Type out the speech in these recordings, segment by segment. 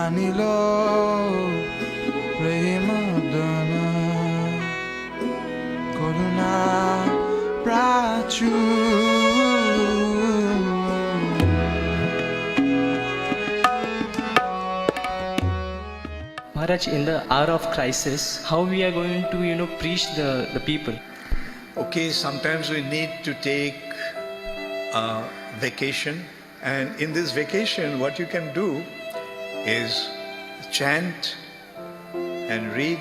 Nanilo Premadana Koruna Prachu. Maharaj, in the hour of crisis, how we are going to, preach the people? Okay, sometimes we need to take a vacation, and in this vacation, what you can do is chant and read,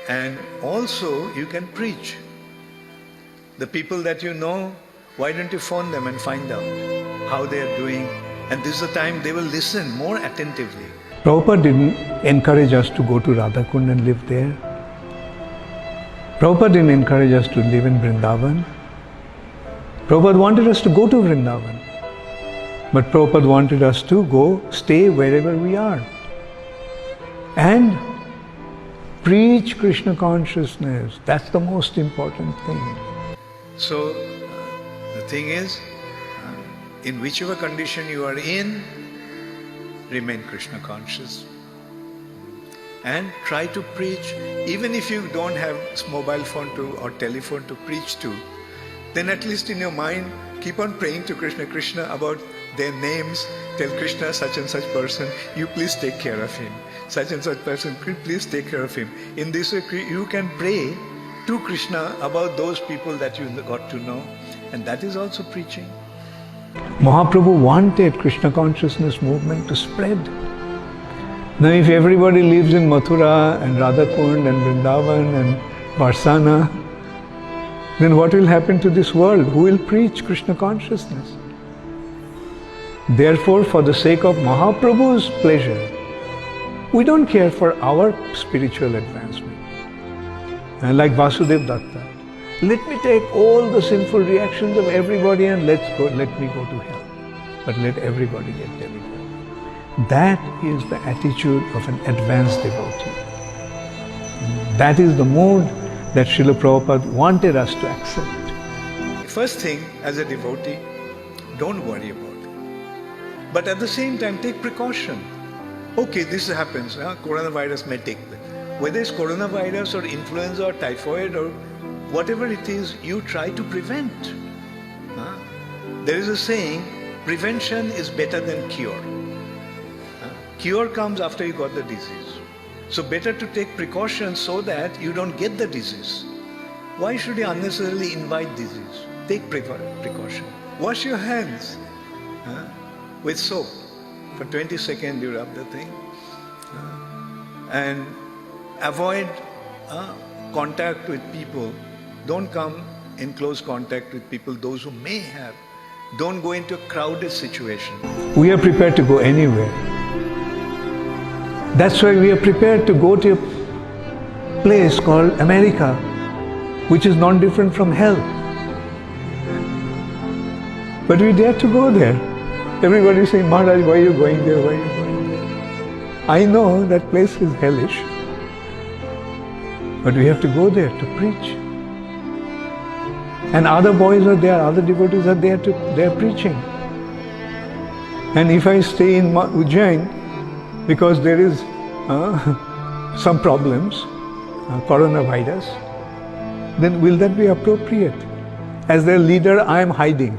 and also you can preach. The people that you know, why don't you phone them and find out how they are doing? And this is the time they will listen more attentively. Prabhupada didn't encourage us to go to Radhakund and live there. Prabhupada didn't encourage us to live in Vrindavan. Prabhupada wanted us to go to Vrindavan. But Prabhupada wanted us to go, stay wherever we are. And preach Krishna consciousness. That's the most important thing. So, the thing is, in whichever condition you are in, remain Krishna conscious. And try to preach, even if you don't have mobile phone or telephone to preach to, then at least in your mind, keep on praying to Krishna, Krishna about their names. Tell Krishna, such and such person, you please take care of him. Such and such person, please take care of him. In this way, you can pray to Krishna about those people that you got to know. And that is also preaching. Mahaprabhu wanted Krishna consciousness movement to spread. Now if everybody lives in Mathura and Radhakund and Vrindavan and Barsana, then what will happen to this world? Who will preach Krishna consciousness? Therefore, for the sake of Mahaprabhu's pleasure, we don't care for our spiritual advancement. And like Vasudeva Datta, let me take all the sinful reactions of everybody and let me go to hell. But let everybody get delivered. That is the attitude of an advanced devotee. That is the mood that Srila Prabhupada wanted us to accept. First thing, as a devotee, don't worry about it. But at the same time, take precaution. Okay, this happens, coronavirus may take place. Whether it's coronavirus or influenza or typhoid or whatever it is, you try to prevent. There is a saying, prevention is better than cure. Cure comes after you got the disease. So better to take precautions so that you don't get the disease. Why should you unnecessarily invite disease? Take precaution. Wash your hands with soap. For 20 seconds you rub the thing. And avoid contact with people. Don't come in close contact with people, those who may have. Don't go into a crowded situation. We are prepared to go anywhere. That's why we are prepared to go to a place called America, which is not different from hell. But we dare to go there. Everybody is saying, Maharaj, why are you going there? Why are you going there? I know that place is hellish. But we have to go there to preach. And other boys are there, other devotees are there they are preaching. And if I stay in Ujjain, because there is some problems, coronavirus, then will that be appropriate? As their leader, I am hiding.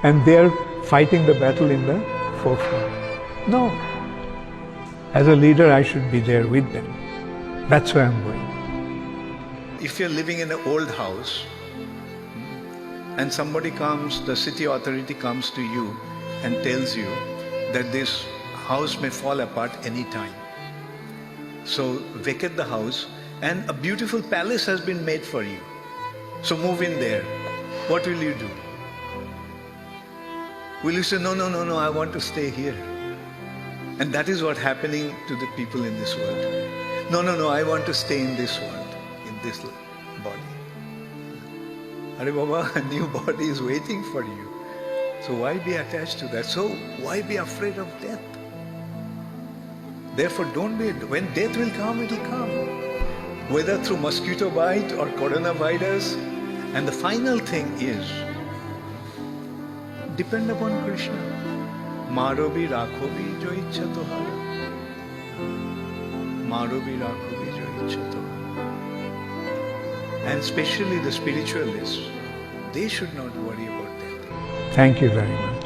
And they are fighting the battle in the forefront. No. As a leader, I should be there with them. That's why I'm going. If you're living in an old house and somebody comes, the city authority comes to you and tells you that this house may fall apart any time. So vacate the house, and a beautiful palace has been made for you. So move in there. What will you do? Will you say, no, I want to stay here? And that is what's happening to the people in this world. No, I want to stay in this world, in this body. Are Baba, a new body is waiting for you. So why be attached to that? So why be afraid of death? Therefore, don't be, when death will come, it will come. Whether through mosquito bite or coronavirus. And the final thing is, depend upon Krishna. मारो भी राखो भी जो इच्छा तुम्हारा, मारो भी राखो भी जो इच्छा तुम्हारा. And especially the spiritualists, they should not worry about that. Thank you very much.